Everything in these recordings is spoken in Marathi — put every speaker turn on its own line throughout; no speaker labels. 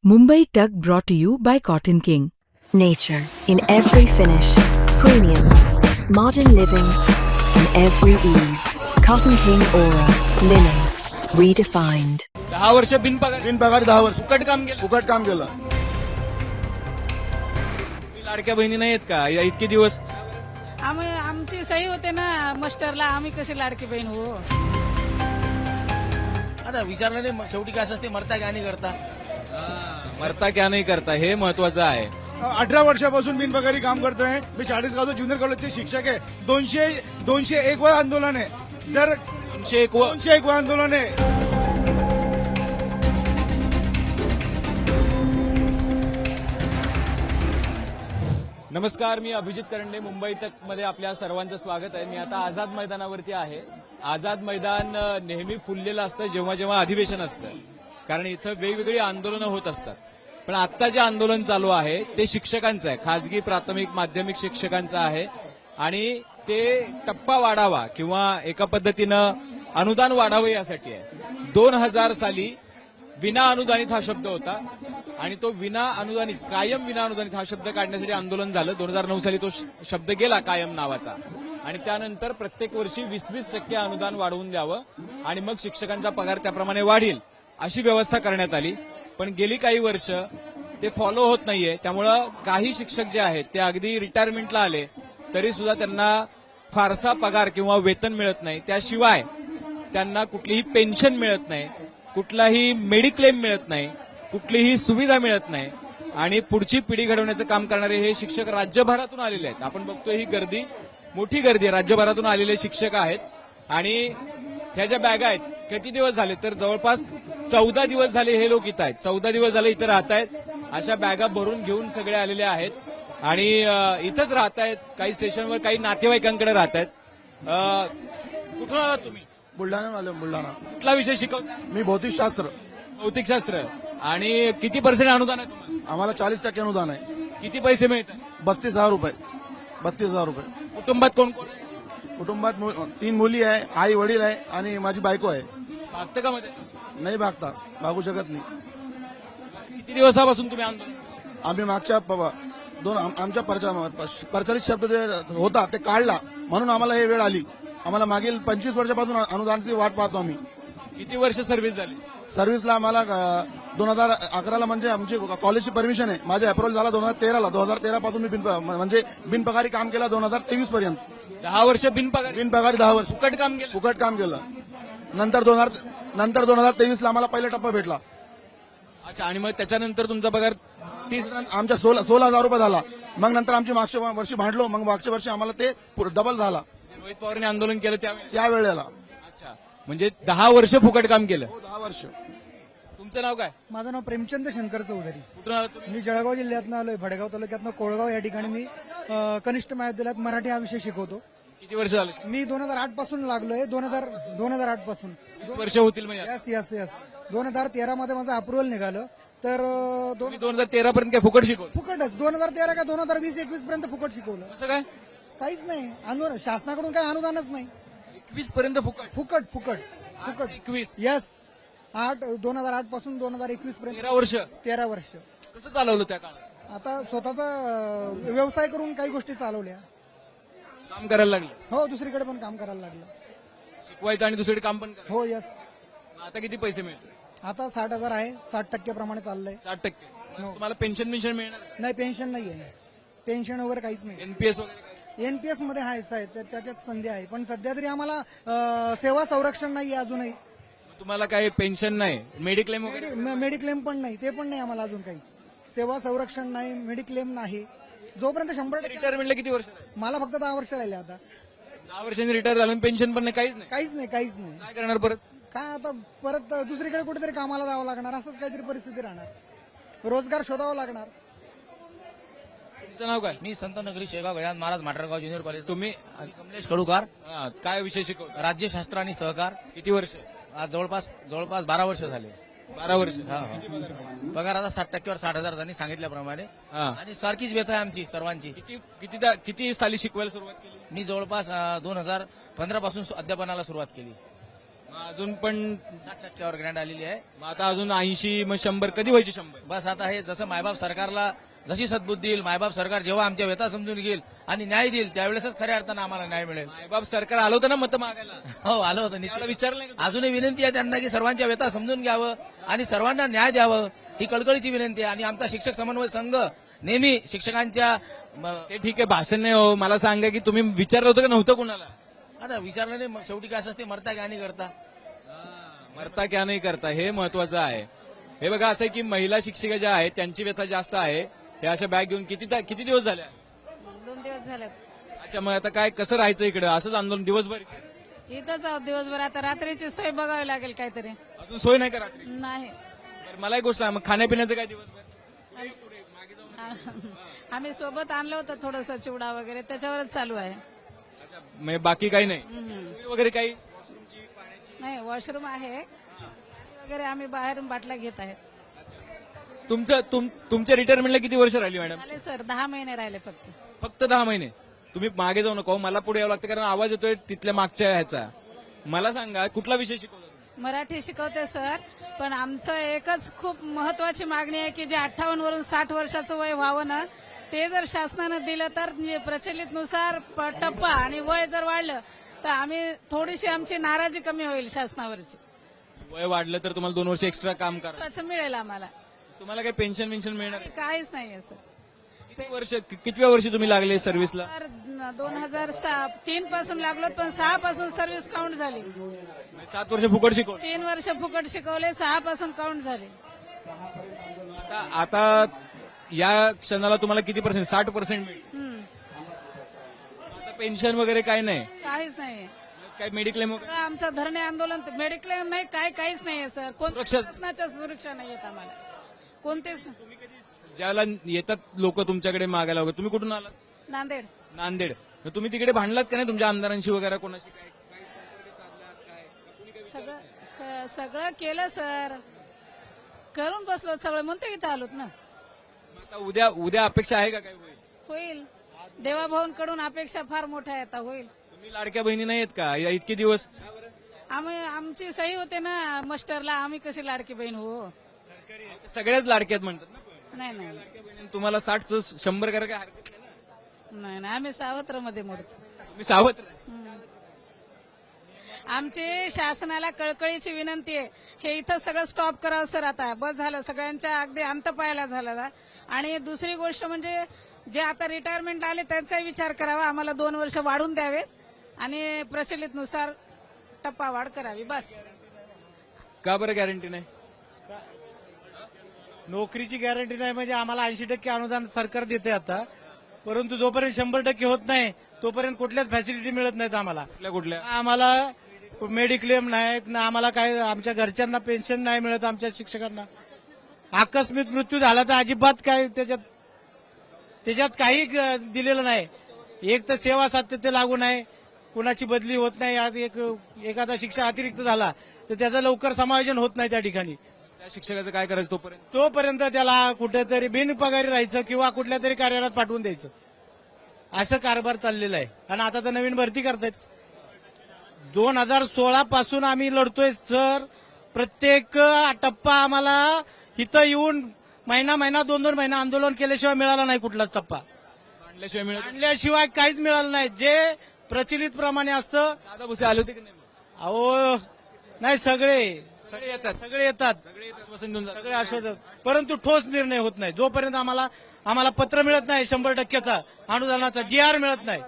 Mumbai Tuck brought to you by Cotton King.
Nature in every finish, premium, modern living in every ease. Cotton King Aura, linen, redefined.
10 वर्ष बिनपगार
10 वर्ष
फुकट काम केलं.
फुकट काम केलं.
लाडक्या बहिणी नाहीत का या इतके दिवस?
आमची सही होते ना मास्टरला, आम्ही कशी लाडकी बहीण हो.
आता विचारलं नाही शेवटी काय असते, मरता क्या नाही करता.
मरता क्या नाही करता हे महत्वाचं आहे.
18 वर्षापासून बिनपगारी काम करतोय. मी 40 गावचा ज्युनियर कॉलेजचे शिक्षक आहे. 201 व आंदोलन आहे. जर 201 व आंदोलन आहे.
नमस्कार, मी अभिजित करंडे. मुंबई तक मध्ये आपल्या सर्वांचं स्वागत आहे. मी आता आझाद मैदानावरती आहे. आझाद मैदान नेहमी फुललेलं असतं जेव्हा जेव्हा अधिवेशन असतं, कारण इथं वेगवेगळी आंदोलनं होत असतात. पण आता जे आंदोलन चालू आहे ते शिक्षकांचं आहे, खासगी प्राथमिक माध्यमिक शिक्षकांचं आहे. आणि ते टप्पा वाढावा किंवा एका पद्धतीनं अनुदान वाढावं यासाठी आहे. 2000 साली विना अनुदानित हा शब्द होता आणि तो विना अनुदानित, कायम विना अनुदानित हा शब्द काढण्यासाठी आंदोलन झालं. 2009 साली तो शब्द गेला कायम नावाचा. आणि त्यानंतर प्रत्येक वर्षी 20% अनुदान वाढवून द्यावं आणि मग शिक्षकांचा पगार त्याप्रमाणे वाढील अशी व्यवस्था करण्यात आली. पण गेली काही वर्ष ते फॉलो होत नाहीये. त्यामुळं काही शिक्षक जे आहेत ते अगदी रिटायरमेंटला आले तरी सुद्धा त्यांना फारसा पगार किंवा वेतन मिळत नाही. त्याशिवाय त्यांना कुठलीही पेन्शन मिळत नाही, कुठलाही मेडिक्लेम मिळत नाही, कुठलीही सुविधा मिळत नाही. आणि पुढची पिढी घडवण्याचं काम करणारे हे शिक्षक राज्यभरातून आलेले आहेत. आपण बघतोय ही गर्दी, मोठी गर्दी आहे. राज्यभरातून आलेले शिक्षक आहेत. आणि ह्या ज्या बॅगा आहेत, किती दिवस झाले तर जवळपास 14 दिवस झाले हे लोक इथं आहेत. 14 दिवस झाले इथं राहत आहेत. अशा बॅगा भरून घेऊन सगळे आलेले आहेत आणि इथंच राहत आहेत. काही स्टेशनवर, काही नातेवाईकांकडे राहत आहेत. कुठून आलात तुम्ही?
बुलढाणा आलो. बुलढाणा.
कुठला विषय शिकवता?
मी भौतिकशास्त्र.
भौतिकशास्त्र. आणि किती % अनुदान आहे तुम्हाला?
आम्हाला 40% अनुदान आहे.
किती पैसे मिळतात?
32,000 रुपये. 32,000 रुपये.
कुटुंबात कोण कोण आहे?
कुटुंबात 3 मुली आहे, आई वडील आहे आणि माझी बायको आहे.
भागतं का मध्ये?
नाही भागता, भागू शकत नाही.
किती दिवसापासून तुम्ही आंदोलन?
आम्ही मागच्या आमच्या प्रचलित शब्द जे होता ते काढला म्हणून आम्हाला हे वेळ आली. आम्हाला मागील 25 वर्षापासून अनुदानाची वाट पाहतो आम्ही.
किती वर्ष सर्व्हिस झाली?
सर्व्हिसला आम्हाला 2011ला म्हणजे आमची कॉलेजची परमिशन आहे. माझा अप्रुव्हल झाला 2013ला. 2013 पासून मी म्हणजे बिनपगारी काम केलं 2023 पर्यंत.
10 वर्ष बिनपगार.
बिनपगारी 10 वर्ष
फुकट काम केलं.
फुकट काम केलं. नंतर 2023ला आम्हाला पहिला टप्पा भेटला.
अच्छा. आणि मग त्याच्यानंतर तुमचा पगार 30
आमच्या 16,000 रुपये झाला. मग नंतर आमची मागच्या वर्षी भांडलो. मग मागच्या वर्षी आम्हाला ते डबल झाला.
रोहित पवारांनी आंदोलन केलं
त्यावेळेला.
अच्छा. म्हणजे 10 वर्ष फुकट काम केलं.
10 वर्ष.
तुमचं नाव काय?
माझं नाव प्रेमचंद शंकर चौधरी.
कुठून आलात तुम्ही?
मी जळगाव जिल्ह्यातनं आलोय. भडगाव तालुक्यातनं कोळगाव या ठिकाणी मी कनिष्ठ महाविद्यालयात मराठी हा विषय शिकवतो.
किती वर्ष झाले?
मी 2008 पासून लागलोय. 2008 पासून
20 वर्ष होतील म्हणजे.
यस 2013 मध्ये माझं अप्रुव्हल निघालं. तर
2013 पर्यंत काय फुकट शिकवलं?
फुकटच. 2013 का 2020-21 पर्यंत फुकट शिकवलं.
असं काय?
काहीच नाही. अनुदान शासनाकडून काही अनुदानच नाही.
21 पर्यंत फुकट?
फुकट
21.
यस. 2008 पासून 2021 पर्यंत
13 वर्ष.
13 वर्ष.
कसं चालवलं त्या काळात?
आता स्वतःचा व्यवसाय करून काही गोष्टी चालवल्या.
काम करायला लागलं?
हो, दुसरीकडे पण काम करायला लागलं.
शिकवायचं आणि दुसरीकडे काम पण करायचं.
हो यस.
आता किती पैसे मिळतात?
आता 60,000 आहे. 60% प्रमाणे चाललंय.
60%.
हो.
तुम्हाला पेन्शन मिळणार?
नाही, पेन्शन नाही आहे. पेन्शन वगैरे काहीच नाही.
एनपीएस वगैरे?
एनपीएस मध्ये आहे साहेब, त्याच्यात संधी आहे. पण सध्या तरी आम्हाला सेवा संरक्षण नाही आहे अजूनही.
तुम्हाला काही पेन्शन नाही, मेडिक्लेम वगैरे?
मेडिक्लेम पण नाही, ते पण नाही आम्हाला अजून काही. सेवा संरक्षण नाही, मेडिक्लेम नाही. जोपर्यंत 100%
रिटायरमेंटला किती वर्ष राहिले?
मला फक्त 10 वर्ष राहिले. आता
10 वर्षांनी रिटायर झालं, पेन्शन पण नाही, काहीच नाही.
काहीच नाही.
काय करणार परत?
काय आता परत दुसरीकडे कुठेतरी कामाला जावं लागणार. असंच काहीतरी परिस्थिती राहणार. रोजगार शोधावा लागणार.
तुमचं नाव काय?
मी संत नगरी शेगाव गजानन महाराज माटरगाव ज्युनियर कॉलेज.
तुम्ही?
कमलेश कडूकार.
काय विषय शिकवता?
राज्यशास्त्र आणि सहकार.
किती वर्ष?
आज जवळपास 12 वर्ष झाले.
12 वर्ष.
पगार आता 60%वर 60,000 त्यांनी सांगितल्याप्रमाणे.
हा.
आणि सारखीच व्यथा आहे आमची सर्वांची.
किती साली शिकवायला सुरुवात केली?
मी जवळपास 2015 पासून अध्यापनाला सुरुवात केली.
अजून पण
60% ग्रँड आलेली आहे.
मग आता अजून 80 मग 100 कधी व्हायची 100?
बस आता हे जसं मायबाप सरकारला जशी सद्बुद्धी येईल, मायबाप सरकार जेव्हा आमच्या व्यथा समजून घेईल आणि न्याय देईल त्यावेळेसच खऱ्या अर्थानं आम्हाला न्याय मिळेल.
मायबाप सरकार आलं होतं ना मतं मागायला,
हो, आलं होतं
त्याला
निश्चित.
विचारलं नाही का?
अजूनही विनंती आहे त्यांना की सर्वांच्या व्यथा समजून घ्यावं आणि सर्वांना न्याय द्यावं, ही कळकळीची विनंती आहे. आणि आमचा शिक्षक समन्वय संघ नेहमी शिक्षकांच्या
ते ठीक आहे, भाषण नाही हो. मला सांगा की तुम्ही विचारलं होतं का नव्हतं कुणाला?
आता विचारलं नाही, मग शेवटी काय असं ते मरता का नाही करता.
मरता क्या नाही करता हे महत्वाचं आहे. हे बघा असं आहे की महिला शिक्षिका ज्या आहेत त्यांची व्यथा जास्त आहे. हे अशा बॅग घेऊन किती दिवस झाले?
2 दिवस झाले
अच्छा, मग आता काय कसं राहायचं इकडे? असंच आंदोलन दिवसभर?
इथंच आहोत दिवसभर. आता रात्रीची सोय बघावी लागेल काहीतरी.
अजून सोय नाही का रात्री?
नाही.
बरं, मला एक गोष्ट सांग, मग खाण्यापिण्याचं काय दिवसभर?
आम्ही सोबत आणलं होतं थोडस चिवडा वगैरे, त्याच्यावरच चालू आहे.
मग बाकी काही नाही सोय वगैरे काही?
नाही, वॉशरूम आहे वगैरे. आम्ही बाहेरून बाटल्या घेत आहेत.
तुमच्या रिटायरमेंटला किती वर्ष राहिली मॅडम?
झाले सर, 10 महिने राहिले फक्त.
फक्त 10 महिने? तुम्ही मागे जाऊ नका, मला पुढे यावं लागतं कारण आवाज येतोय तिथल्या मागच्या ह्याचा. मला सांगा कुठला विषय शिकवता?
मराठी शिकवते सर, पण आमचं एकच खूप महत्वाची मागणी आहे की जे 58 वरून 60 वर्षाचं वय व्हावं ना, ते जर शासनानं दिलं तर प्रचलितनुसार टप्पा आणि वय जर वाढलं तर आम्ही थोडीशी आमची नाराजी कमी होईल शासनावरची.
वय वाढलं तर तुम्हाला 2 वर्ष एक्स्ट्रा काम करा.
असं मिळेल आम्हाला.
तुम्हाला काही पेन्शन मिळणार?
काहीच नाहीये सर.
कितव्या वर्षी तुम्ही लागले सर्व्हिसला?
तर 2003 पासून लागलो, पण 6 पासून सर्व्हिस काउंट झाली.
7 वर्ष फुकट शिकवलं.
3 वर्ष फुकट शिकवले, 6 पासून काउंट झाले.
आता या क्षणाला तुम्हाला किती पर्सेंट? 60% मिळेल. आता पेन्शन वगैरे काय नाही?
काहीच नाही.
काय मेडिक्लेम वगैरे?
आमचं धरणे आंदोलन मेडिक्लेम नाही, काहीच नाहीये सर. कोणत्या
सुरक्षा-
शासनाच्या सुरक्षा नाही येत आम्हाला कोणतेच.
ज्याला येतात लोक तुमच्याकडे मागायला वगैरे, तुम्ही कुठून आलात?
नांदेड.
नांदेड. मग तुम्ही तिकडे भांडलात का नाही तुमच्या आमदारांशी वगैरे? कोणाशी काय संपर्क साधलात काय?
सगळं केलं सर, करून बसलो सगळं, म्हणतो इथं आलोत ना.
मग आता उद्या अपेक्षा आहे का काय होईल?
होईल. देवाभाऊंकडून अपेक्षा फार मोठ्या आहेत. होईल.
तुम्ही लाडक्या बहिणी नाही आहेत का या इतके दिवस?
आमची सही होते ना मास्टरला, आम्ही कशी लाडकी बहीण हो?
सगळ्याच लाडक्यात म्हणतात ना.
नाही.
लाडक्या बहिणी तुम्हाला 60 100 करा काय हरकत नाही ना?
नाही, आम्ही सावत्रमध्ये मोडतो.
तुम्ही सावध राहा.
आमची शासनाला कळकळीची विनंती आहे, हे इथं सगळं स्टॉप करावं सर. आता बस झालं, सगळ्यांच्या अगदी अंत पाहायला झाला. आणि दुसरी गोष्ट म्हणजे जे आता रिटायरमेंट आले त्यांचाही विचार करावा. आम्हाला 2 वर्ष वाढून द्यावेत आणि प्रचलितनुसार टप्पा वाढ करावी. बस.
का बरं गॅरंटी नाही?
नोकरीची गॅरंटी नाही म्हणजे आम्हाला 80% अनुदान सरकार देते आता, परंतु जोपर्यंत 100% होत नाही तोपर्यंत कुठल्याच फॅसिलिटी मिळत नाहीत आम्हाला.
कुठल्या?
आम्हाला मेडिक्लेम नाही ना, आम्हाला काय, आमच्या घरच्यांना पेन्शन नाही मिळत, आमच्या शिक्षकांना आकस्मिक मृत्यू झाला तर अजिबात काय त्याच्यात काही दिलेलं नाही. एक तर सेवा सातत्य लागू नाही, कुणाची बदली होत नाही. आज एखादा शिक्षक अतिरिक्त झाला तर त्याचं लवकर समायोजन होत नाही त्या ठिकाणी.
त्या शिक्षकाचं काय करायचं
तोपर्यंत त्याला कुठेतरी बिनपगारी राहायचं किंवा कुठल्या तरी कार्यालयात पाठवून द्यायचं, असं कारभार चाललेला आहे. आणि आता तर नवीन भरती करतायत. 2016 पासून आम्ही लढतोय सर. प्रत्येक टप्पा आम्हाला इथं येऊन महिना 2 महिना आंदोलन केल्याशिवाय मिळाला नाही कुठलाच टप्पा. आणल्याशिवाय काहीच मिळालं नाही. जे प्रचलित प्रमाणे असतं.
दादा भुसे आले होते की नाही?
अहो नाही, सगळे
येतात.
सगळे आश्वासन, परंतु ठोस निर्णय होत नाही. जोपर्यंत आम्हाला पत्र मिळत नाही 100%चा अनुदानाचा, GR मिळत नाही,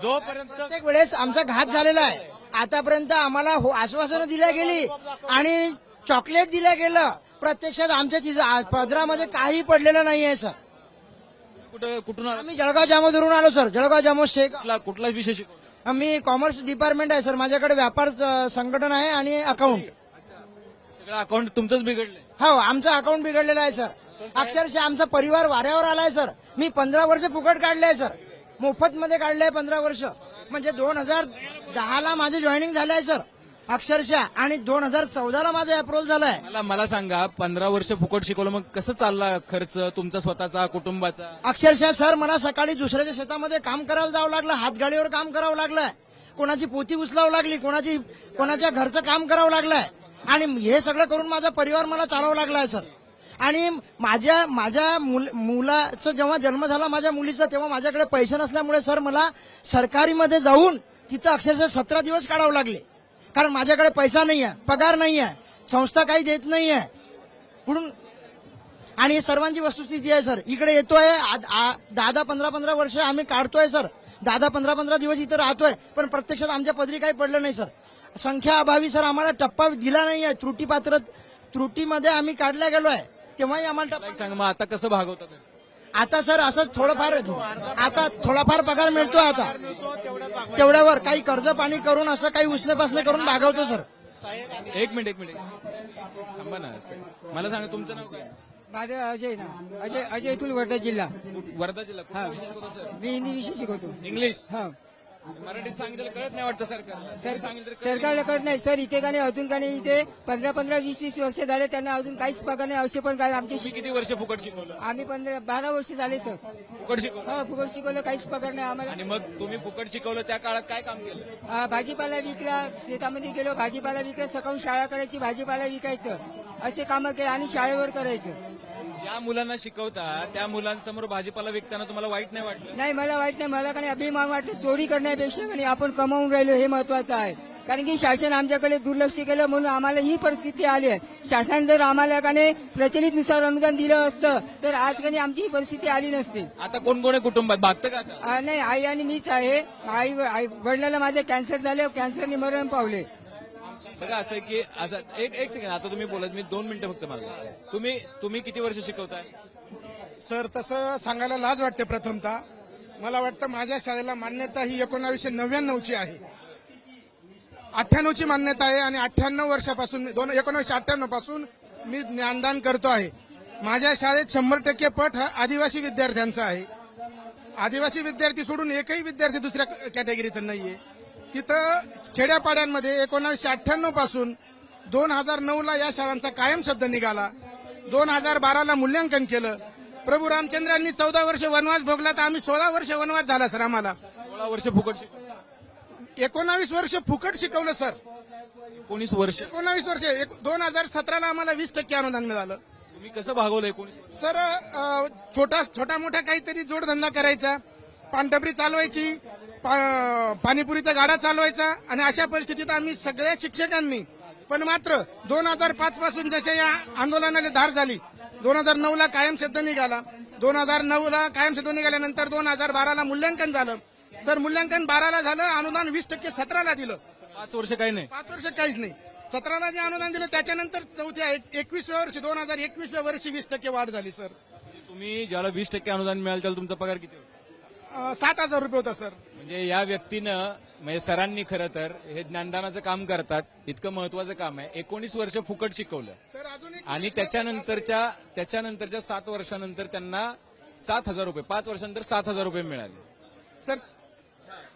जोपर्यंत.
प्रत्येक वेळेस आमचा घात झालेला आहे. आतापर्यंत आम्हाला आश्वासनं दिल्या गेली आणि चॉकलेट दिल्या गेलं. प्रत्यक्षात आमच्या पदरामध्ये काही पडलेलं नाहीये सर.
कुठून
आम्ही जळगाव जामोदरून आलो सर. जळगाव जामो शेख.
कुठला विषय शिकवतो?
मी कॉमर्स डिपार्टमेंट आहे सर. माझ्याकडे व्यापार संघटन आहे आणि अकाउंट.
सगळं अकाउंट तुमचंच बिघडलंय?
हो, आमचं अकाउंट बिघडलेलं आहे सर. अक्षरशः आमचा परिवार वाऱ्यावर आलाय सर. मी 15 वर्ष फुकट काढले सर, मोफत मध्ये काढले 15 वर्ष. म्हणजे 2010ला माझे जॉईनिंग झालंय सर अक्षरशः, आणि 2014ला माझं अप्रुव्हल झालंय.
मला सांगा, 15 वर्ष फुकट शिकवलं, मग कसं चालला खर्च तुमचा स्वतःचा, कुटुंबाचा?
अक्षरशः सर मला सकाळी दुसऱ्याच्या शेतामध्ये काम करायला जावं लागलं, हातगाडीवर काम करावं लागलं. कोणाची पोती उचलावं लागली, कोणाच्या घरचं काम करावं लागलंय आणि हे सगळं करून माझा परिवार मला चालवावं लागलाय सर. आणि माझ्या मुलाचा जेव्हा जन्म झाला माझ्या मुलीचा, तेव्हा माझ्याकडे पैसे नसल्यामुळे सर मला सरकारीमध्ये जाऊन तिथं अक्षरशः 17 दिवस काढावं लागले. कारण माझ्याकडे पैसा नाही आहे, पगार नाही आहे, संस्था काही देत नाही आहे म्हणून. आणि हे सर्वांची वस्तुस्थिती आहे सर. इकडे येतोय 10-15 वर्ष आम्ही काढतोय सर, 10-15 दिवस इथं राहतोय, पण प्रत्यक्षात आमच्या पदरी काही पडलं नाही सर. संख्या अभावी सर आम्हाला टप्पा दिला नाही आहे. त्रुटीमध्ये आम्ही काढल्या गेलोय, तेव्हाही आम्हाला टप्पा.
सांग मग आता कसं भागवता तुम्ही?
आता सर असंच थोडाफार पगार मिळतोय. आता तेवढ्यावर काही कर्ज पाणी करून असं काही उसने पासने करून भागवतो सर.
एक मिनिट थांबा ना. मला सांगा तुमचं नाव काय?
माझं अजय अजय इथून वर्धा जिल्हा.
वर्धा जिल्हा. कुठला विषय शिकवतो सर?
मी हिंदी विषय शिकवतो.
इंग्लिश.
हा
मराठीत सांगितलं कळत नाही वाटतं सरकारला. सांगितलं
सरकारला कळत नाही सर. इथे का नाही अजून का नाही, इथे 15-20 वर्ष झाले त्यांना अजून काहीच पगार नाही. असे पण काय आमचे
तुम्ही किती वर्ष फुकट शिकवलं?
आम्ही 12 वर्ष झाले सर.
फुकट शिकवलं.
हा फुकट शिकवलं, काहीच पगार नाही आम्हाला.
आणि मग तुम्ही फुकट शिकवलं त्या काळात काय काम केलं?
भाजीपाला विकला, शेतामध्ये गेलो भाजीपाला विकला, सकाळून शाळा करायची, भाजीपाला विकायचं, असे कामं केले आणि शाळेवर करायचं.
ज्या मुलांना शिकवता त्या मुलांसमोर भाजीपाला विकताना तुम्हाला वाईट नाही वाटलं?
नाही मला वाईट नाही. मला का नाही अभिमान वाटतं. चोरी करण्यापेक्षा का नाही आपण कमावून राहिलो हे महत्वाचं आहे. कारण की शासन आमच्याकडे दुर्लक्ष केलं म्हणून आम्हाला ही परिस्थिती आली आहे. शासनाने जर आम्हाला का नाही प्रचलितनुसार अनुदान दिलं असतं तर आज का नाही आमची ही परिस्थिती आली नसती.
आता कोण कोण आहे कुटुंबात? भागतं का आता?
नाही आई आणि मीच आहे. वडिलाला माझे कॅन्सर झाले, कॅन्सरने मरण पावले.
सगळं असं आहे की असं एक सेकंड आता तुम्ही बोलत, मी 2 मिनिटं फक्त मला. तुम्ही किती वर्ष शिकवताय?
सर तसं सांगायला लाज वाटते. प्रथमतः मला वाटतं माझ्या शाळेला मान्यता ही 1999ची आहे. 98ची मान्यता आहे आणि 98 वर्षापासून 1998 पासून मी ज्ञानदान करतो आहे. माझ्या शाळेत 100% पट हा आदिवासी विद्यार्थ्यांचा आहे. आदिवासी विद्यार्थी सोडून एकही विद्यार्थी दुसऱ्या कॅटेगरीचा नाहीये. तिथं खेड्यापाड्यांमध्ये 1998 पासून 2009ला या शाळांचा कायम शब्द निघाला. 2012ला मूल्यांकन केलं. प्रभू रामचंद्रांनी 14 वर्ष वनवास भोगला तर आम्ही 16 वर्ष वनवास झाला सर. आम्हाला
16 वर्ष फुकट शिकवलं.
19 वर्ष फुकट शिकवलं सर.
19 वर्ष.
19 वर्ष. 2017ला आम्हाला 20% अनुदान मिळालं.
तुम्ही कसं भागवलं 19 वर्ष?
सर छोटा मोठा काहीतरी जोडधंदा करायचा, पानटपरी चालवायची, पाणीपुरीचा गाडा चालवायचा आणि अशा परिस्थितीत आम्ही सगळ्या शिक्षकांनी. पण मात्र 2005 पासून जसे या आंदोलनाला धार झाली, 2009ला कायम शब्द निघाला. 2009ला कायम शब्द निघाल्यानंतर 2012ला मूल्यांकन झालं. सर मूल्यांकन 12ला झालं, अनुदान 20% 17ला दिलं.
5 वर्ष काही नाही.
5 वर्ष काहीच नाही. 17ला जे अनुदान दिलं त्याच्यानंतर 21व्या वर्षी 2021व्या वर्षी 20% वाढ झाली सर.
तुम्ही ज्याला 20% अनुदान मिळालं त्याला तुमचा पगार किती होता?
7,000 रुपये होता सर.
म्हणजे या व्यक्तीनं म्हणजे सरांनी खरं तर हे ज्ञानदानाचं काम करतात, इतकं महत्वाचं काम आहे. 19 वर्ष फुकट शिकवलं
सर अजून एक
आणि त्याच्यानंतरच्या 7 वर्षानंतर त्यांना 7,000 रुपये, 5 वर्षानंतर 7,000 रुपये मिळाले.
सर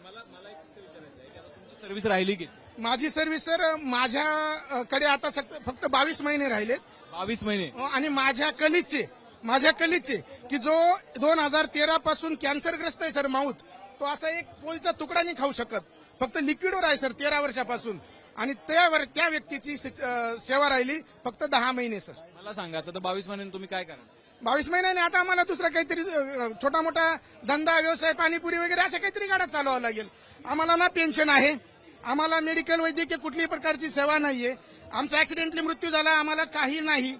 मला एक विचारायचं आहे की आता तुमची सर्व्हिस राहिली की?
माझी सर्व्हिस सर माझ्याकडे आता फक्त 22 महिने राहिले.
22 महिने.
आणि माझ्या कलीगचे की जो 2013 पासून कॅन्सरग्रस्त आहे सर माऊथ, तो असा एक पोळीचा तुकडा नाही खाऊ शकत. फक्त लिक्विडवर आहे सर 13 वर्षापासून. आणि त्या व्यक्तीची सेवा राहिली फक्त 10 महिने सर.
मला सांगा आता 22 महिन्यांनी तुम्ही काय करा?
22 महिन्याने आता आम्हाला दुसरा काहीतरी छोटा मोठा धंदा व्यवसाय पाणीपुरी वगैरे अशा काहीतरी गाड्या चालवावं लागेल. आम्हाला ना पेन्शन आहे, आम्हाला मेडिकल वैद्यकीय कुठलीही प्रकारची सेवा नाहीये. आमचा ऍक्सिडेंटली मृत्यू झाला, आम्हाला काही नाही.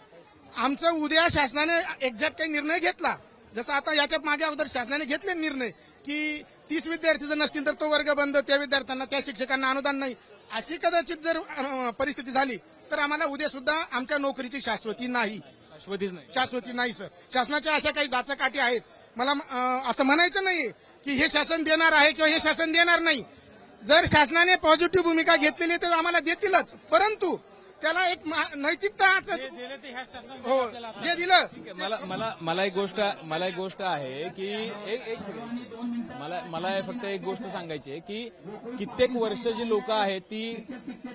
आमचं उद्या शासनाने एक्झॅक्ट काही निर्णय घेतला, जसं आता याच्या मागे अगोदर शासनाने घेतले निर्णय की 30 विद्यार्थी जर नसतील तर तो वर्ग बंद, त्या विद्यार्थ्यांना त्या शिक्षकांना अनुदान नाही, अशी कदाचित जर परिस्थिती झाली तर आम्हाला उद्या सुद्धा आमच्या नोकरीची शाश्वती नाही. शाश्वती नाही सर. शासनाच्या अशा काही जाचकाठी आहेत. मला असं म्हणायचं नाही की हे शासन देणार आहे किंवा हे शासन देणार नाही. जर शासनाने पॉझिटिव्ह भूमिका घेतलेली तर आम्हाला देतीलच, परंतु त्याला एक नैतिकता हो जे दिलं
मला एक गोष्ट आहे की एक सेकंड मला फक्त एक गोष्ट सांगायची आहे की कित्येक वर्ष जी लोक आहेत ती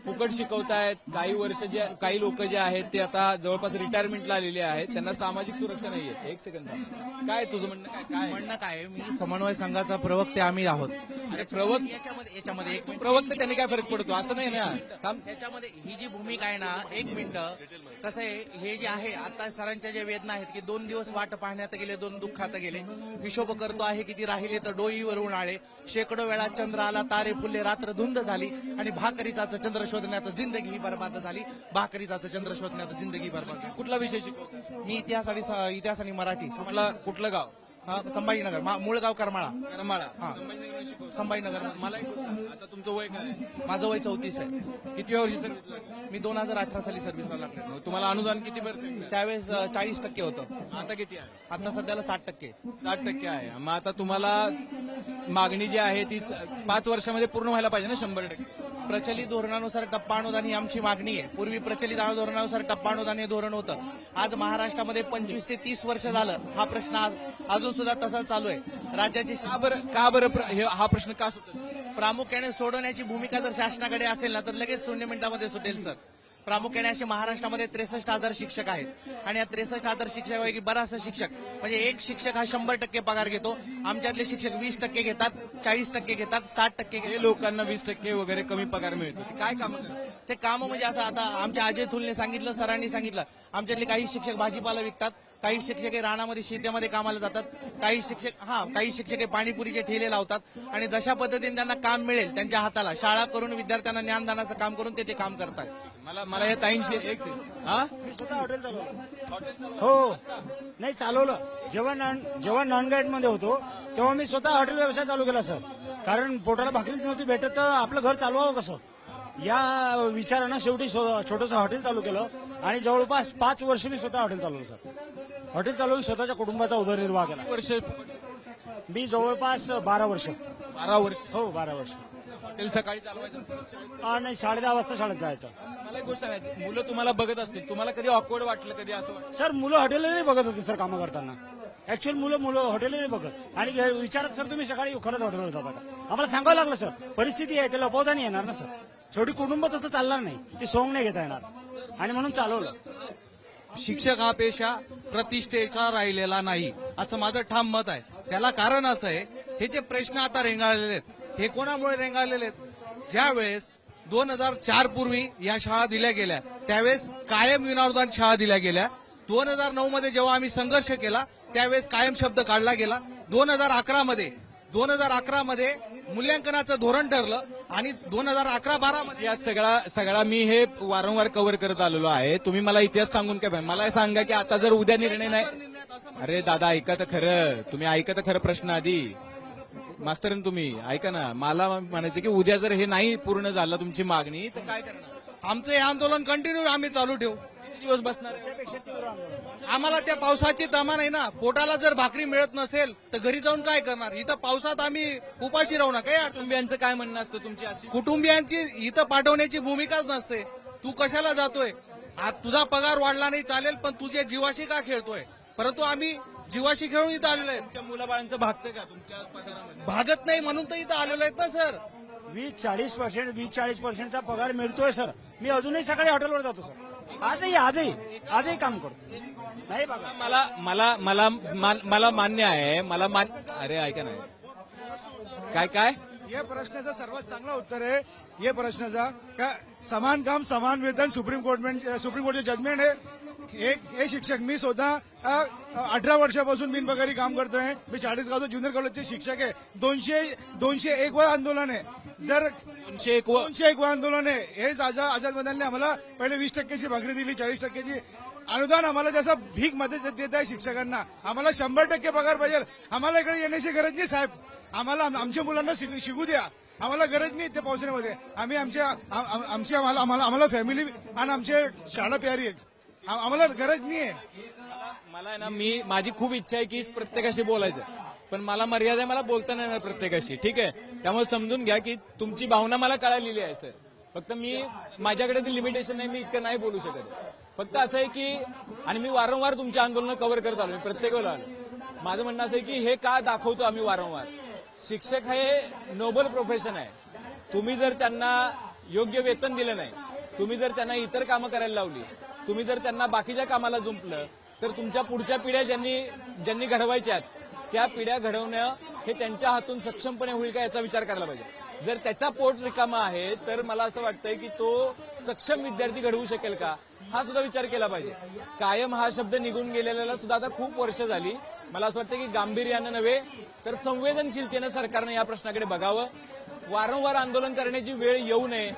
फुकट शिकवतायत, काही लोक जे आहेत ते आता जवळपास रिटायरमेंटला आलेले आहेत, त्यांना सामाजिक सुरक्षा नाहीये. एक सेकंड काय तुझं म्हणणं
काय मी समन्वय संघाचा प्रवक्ते आम्ही आहोत.
अरे प्रवक्ते याच्यामध्ये एक प्रवक्ते त्यांनी काय फरक पडतो असं नाही ना.
त्याच्यामध्ये ही जी भूमिका आहे ना, एक मिनिट कसं आहे, हे जे आहे आता सरांच्या ज्या वेदना आहेत की 2 दिवस वाट पाहण्यात गेले, 2 दुःखात गेले, हिशोब करतो आहे किती राहिले तर डोईवर उन्हाळे, शेकडो वेळा चंद्र आला, तारे फुलले, रात्र धुंद झाली आणि भाकरीचाचं चंद्र शोधण्यात जिंदगी ही बरबाद झाली. भाकरीचाचं चंद्र शोधण्यात जिंदगी बरबाद झाली.
कुठला विषय शिकवतो?
मी इतिहास आणि मराठी.
कुठलं गाव?
संभाजीनगर, मूळ गाव करमाळा.
करमाळा.
संभाजीनगर.
मला एक गोष्ट सांग, आता तुमचं वय काय आहे?
माझं वय 34 आहे.
किती वर्षी सर्व्हिस लागली?
मी 2018 साली सर्व्हिसला लागले.
तुम्हाला अनुदान किती पर्सेंट?
त्यावेळेस 40% होतं.
आता किती आहे?
आता सध्याला 60%.
60% आहे. मग आता तुम्हाला मागणी जी आहे ती 5 वर्षामध्ये पूर्ण व्हायला पाहिजे ना 100%.
प्रचलित धोरणानुसार टप्पा अनुदान ही आमची मागणी आहे. पूर्वी प्रचलित धोरणानुसार टप्पा अनुदान हे धोरण होतं. आज महाराष्ट्रामध्ये 25 ते 30 वर्ष झालं हा प्रश्न अजून सुद्धा तसाच चालू आहे. राज्याची
का बरं हा प्रश्न का सुटतो?
प्रामुख्याने सोडवण्याची भूमिका जर शासनाकडे असेल ना तर लगेच 0 मिनिटांमध्ये सुटेल सर. प्रामुख्याने असे महाराष्ट्रामध्ये 63,000 शिक्षक आहेत आणि या 63,000 शिक्षकापैकी बराचसा शिक्षक म्हणजे एक शिक्षक हा 100% पगार घेतो. आमच्यातले शिक्षक 20% घेतात, 40% घेतात, 60% घेतात.
लोकांना 20% वगैरे कमी पगार मिळतो. ते काय काम?
ते काम म्हणजे असं आता आमच्या अजय थुलने सांगितलं, सरांनी सांगितलं, आमच्यातले काही शिक्षक भाजीपाला विकतात, काही शिक्षक हे रानामध्ये शेतीमध्ये कामाला जातात, काही शिक्षक हे पाणीपुरीचे ठेले लावतात आणि जशा पद्धतीने त्यांना काम मिळेल त्यांच्या हाताला शाळा करून विद्यार्थ्यांना ज्ञानदानाचं काम करून ते काम करतात.
मला या ताईंशी एक
मी स्वतः हॉटेल चालवलं. हो नाही चालवलं. जेव्हा नॉन गाईड मध्ये होतो तेव्हा मी स्वतः हॉटेल व्यवसाय चालू केला सर. कारण पोटाला भाकरीच नव्हती भेटत तर आपलं घर चालवावं कसं या विचारानं शेवटी छोटंसं हॉटेल चालू केलं आणि जवळपास 5 वर्ष मी स्वतः हॉटेल चालवलं सर. हॉटेल चालवून स्वतःच्या कुटुंबाचा उदरनिर्वाह केला.
वर्ष
मी जवळपास 12 वर्ष.
12 वर्ष?
हो 12 वर्ष.
हॉटेल सकाळी चालवायचं?
नाही 10:30 वाजता शाळेत जायचं.
मला एक गोष्ट सांगायची, मुलं तुम्हाला बघत असतील, तुम्हाला कधी ऑकवर्ड वाटलं? कधी असं वाटलं?
सर मुलं हॉटेलला नाही बघत होते सर कामं करताना. ऍक्च्युअल मुलं हॉटेलला नाही बघत आणि विचारत सर तुम्ही सकाळी खरंच हॉटेलवर जाता का? आम्हाला सांगावं लागलं सर. परिस्थिती आहे ते लपवता नाही येणार ना सर. शेवटी कुटुंब तसं चालणार नाही, ती सोंग नाही घेता येणार आणि म्हणून चालवलं.
शिक्षक हा पेशा प्रतिष्ठेचा राहिलेला नाही असं माझं ठाम मत आहे. त्याला कारण असं आहे, हे जे प्रश्न आता रेंगाळलेले आहेत हे कोणामुळे रेंगाळलेले आहेत? ज्या वेळेस 2004 पूर्वी या शाळा दिल्या गेल्या त्यावेळेस कायम विनाअनुदान शाळा दिल्या गेल्या. 2009 मध्ये जेव्हा आम्ही संघर्ष केला त्यावेळेस कायम शब्द काढला गेला. 2011 मध्ये मूल्यांकनाचं धोरण ठरलं आणि 2011-12 मध्ये
या सगळा मी हे वारंवार कव्हर करत आलेलो आहे. तुम्ही मला इतिहास सांगून काय पाहिजे? मला सांगा की आता जर उद्या निर्णय नाही. अरे दादा ऐका तर खरं, तुम्ही ऐका तर खरं प्रश्न आधी. मास्तरन तुम्ही ऐका ना, मला म्हणायचं की उद्या जर हे नाही पूर्ण झालं तुमची मागणी तर काय करणार?
आमचं हे आंदोलन कंटिन्यू आम्ही चालू ठेवू.
किती दिवस बसणार?
आम्हाला त्या पावसाची तमा नाही ना. पोटाला जर भाकरी मिळत नसेल तर घरी जाऊन काय करणार? इथं पावसात आम्ही उपाशी राहू ना. काय
कुटुंबियांचं काय म्हणणं असतं तुमची? अशी
कुटुंबियांची इथं पाठवण्याची भूमिकाच नसते. तू कशाला जातोय? तुझा पगार वाढला नाही चालेल पण तुझ्या जीवाशी का खेळतोय? परंतु आम्ही जीवाशी खेळून इथं आलेलो आहे.
तुमच्या मुलाबाळांचं भागतं का तुमच्या पगारामध्ये?
भागत नाही म्हणून तर इथं आलेलो आहेत ना सर.
20-40% पगार मिळतोय सर. मी अजूनही सकाळी हॉटेलवर जातो सर. आजही काम करतो. नाही बघा
मला मान्य आहे. अरे ऐका ना, काय
या प्रश्नाचं सर्वात चांगलं उत्तर आहे या प्रश्नाचा का समान काम समान वेतन सुप्रीम कोर्टचे जजमेंट आहे. हे शिक्षक मी स्वतः 18 वर्षापासून बिनपगारी काम करतोय. मी 40 गावचं ज्युनियर कॉलेजचे शिक्षक आहे. 201 व आंदोलन आहे. जर 201 व आंदोलन आहे. हेच आझाद मैदानने आम्हाला पहिले 20%ची भाकरी दिली, 40%ची अनुदान आम्हाला जसं भीक मध्ये देत आहे शिक्षकांना. आम्हाला 100% पगार पाहिजे. आम्हाला इकडे येण्याची गरज नाही साहेब. आम्हाला आमच्या मुलांना शिकू द्या. आम्हाला गरज नाही त्या पावसाळ्यामध्ये. आम्ही आम्हाला फॅमिली आणि आमच्या शाळा प्यारी आहेत. आम्हाला गरज नाहीये.
मला आहे ना, माझी खूप इच्छा आहे की प्रत्येकाशी बोलायचं पण मला मर्यादा आहे. मला बोलता नाही येणार प्रत्येकाशी. ठीक आहे, त्यामुळे समजून घ्या की तुमची भावना मला कळालेली आहे सर. फक्त मी माझ्याकडे ते लिमिटेशन नाही, मी इतकं नाही बोलू शकत. फक्त असं आहे की, आणि मी वारंवार तुमची आंदोलनं कव्हर करत आलो, मी प्रत्येक वेळेला आलो. माझं म्हणणं असं आहे की हे का दाखवतो आम्ही वारंवार, शिक्षक हे नोबल प्रोफेशन आहे. तुम्ही जर त्यांना योग्य वेतन दिलं नाही, तुम्ही जर त्यांना इतर कामं करायला लावली, तुम्ही जर त्यांना बाकीच्या कामाला जुंपलं, तर तुमच्या पुढच्या पिढ्या ज्यांनी घडवायच्यात त्या पिढ्या घडवणं हे त्यांच्या हातून सक्षमपणे होईल का याचा विचार करायला पाहिजे. जर त्याचा पोट रिकामा आहे तर मला असं वाटतंय की तो सक्षम विद्यार्थी घडवू शकेल का हा सुद्धा विचार केला पाहिजे. कायम हा शब्द निघून गेलेला सुद्धा आता खूप वर्ष झाली. मला असं वाटतं की गांभीर्यानं नव्हे तर संवेदनशीलतेनं सरकारनं या प्रश्नाकडे बघावं. वारंवार आंदोलन करण्याची वेळ येऊ नये.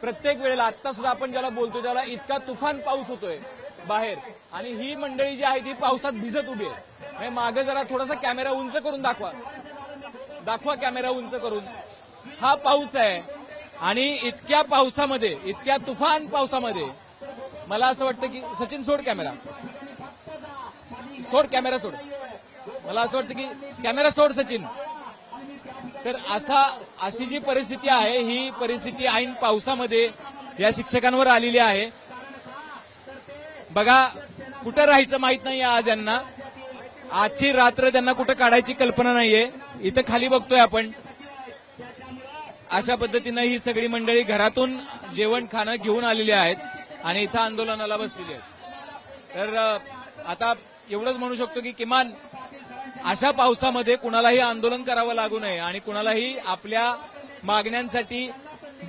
प्रत्येक वेळेला आता सुद्धा आपण ज्याला बोलतो त्याला इतका तुफान पाऊस होतोय बाहेर, आणि ही मंडळी जी आहे ती पावसात भिजत उभी आहे. मागे जरा थोडासा कॅमेरा उंच करून दाखवा कॅमेरा उंच करून. हा पाऊस आहे आणि इतक्या पावसामध्ये, इतक्या तुफान पावसामध्ये मला असं वाटतं की सचिन सोड कॅमेरा सोड. मला असं वाटतं की कॅमेरा सोड सचिन. तर अशी जी परिस्थिती आहे ही परिस्थिती ऐन पावसामध्ये या शिक्षकांवर आलेली आहे. बघा कुठं राहायचं माहित नाही आज यांना. आजची रात्र त्यांना कुठं काढायची कल्पना नाहीये. इथं खाली बघतोय आपण अशा पद्धतीनं ही सगळी मंडळी घरातून जेवण खाणं घेऊन आलेली आहेत आणि इथं आंदोलनाला बसलेली आहेत. तर आता एवढंच म्हणू शकतो की किमान अशा पावसामध्ये कुणालाही आंदोलन करावं लागू नये आणि कुणालाही आपल्या मागण्यांसाठी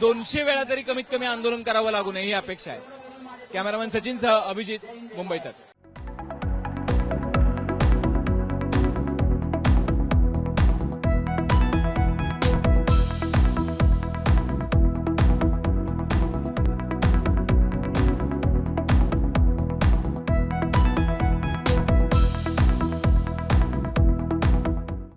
200 वेळा तरी कमीत कमी आंदोलन करावं लागू नये ही अपेक्षा आहे. कॅमेरामॅन सचिनसह अभिजित, मुंबई तक.